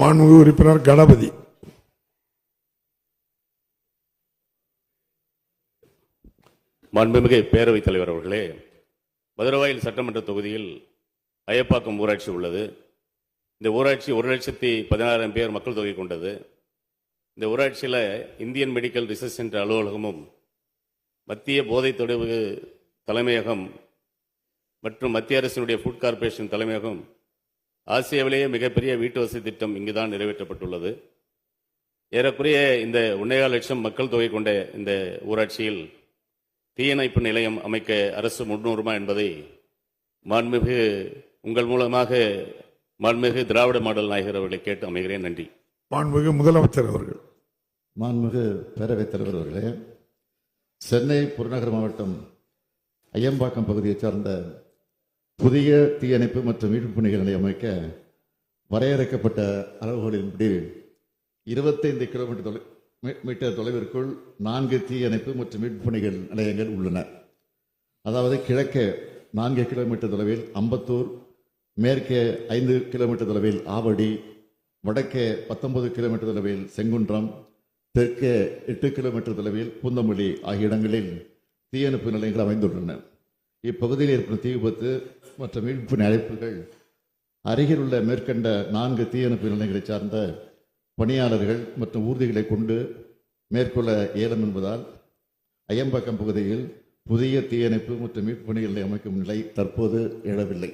மாண்புமிகு உறுப்பினர் கணபதி. மாண்புமிகு பேரவைத் தலைவர் அவர்களே, மதுரவாயில் சட்டமன்ற தொகுதியில் அயப்பாக்கம் ஊராட்சி உள்ளது. இந்த ஊராட்சி 1,16,000 பேர் மக்கள் தொகை கொண்டது. இந்த ஊராட்சியில் இந்தியன் மெடிக்கல் ரிசர்ச் சென்டர் அலுவலகமும் மத்திய போதைத் தடுப்பு தலைமையகம் மற்றும் மத்திய அரசினுடைய ஃபுட் கார்ப்பரேஷன் தலைமையகம் ஆசியாவிலேயே மிகப்பெரிய வீட்டு வசதி திட்டம் இங்குதான் நிறைவேற்றப்பட்டுள்ளது. ஏறக்குறைய இந்த 1.25 லட்சம் மக்கள் தொகை கொண்ட இந்த ஊராட்சியில் தீயணைப்பு நிலையம் அமைக்க அரசு முன்னுரிமை என்பதை மாண்புமிகு உங்கள் மூலமாக மாண்புமிகு திராவிட மாடல் நாயகர் அவர்களை கேட்டு அமைகிறேன். நன்றி. மாண்புமிகு முதலமைச்சர் அவர்கள். மாண்புமிகு பேரவைத் தலைவர் அவர்களே, சென்னை புறநகர் மாவட்டம் அய்யம்பாக்கம் பகுதியைச் சார்ந்த புதிய தீயணைப்பு மற்றும் மீட்பு பணிகள் நிலையம் அமைக்க வரையறுக்கப்பட்ட அளவுகளின்படி 25 கிலோமீட்டர் தொலைவிற்குள் 4 தீயணைப்பு மற்றும் மீட்பு பணிகள் நிலையங்கள் உள்ளன. அதாவது கிழக்கே 4 கிலோமீட்டர் தொலைவில் அம்பத்தூர், மேற்கே 5 கிலோமீட்டர் தொலைவில் ஆவடி, வடக்கே 19 கிலோமீட்டர் தொலைவில் செங்குன்றம், தெற்கே 8 கிலோமீட்டர் தொலைவில் பூந்தமல்லி ஆகிய இடங்களில் தீயணைப்பு நிலையங்கள் அமைந்துள்ளன. இப்பகுதியில் ஏற்படும் தீ விபத்து மற்றும் மீட்பு அழைப்புகள் அருகில் உள்ள மேற்கண்ட 4 தீயணைப்பு நிலையங்களை சார்ந்த பணியாளர்கள் மற்றும் ஊர்திகளை கொண்டு மேற்கொள்ள இயலும் என்பதால் அய்யம்பாக்கம் பகுதியில் புதிய தீயணைப்பு மற்றும் மீட்பு பணிகளை அமைக்கும் நிலை தற்போது எழவில்லை.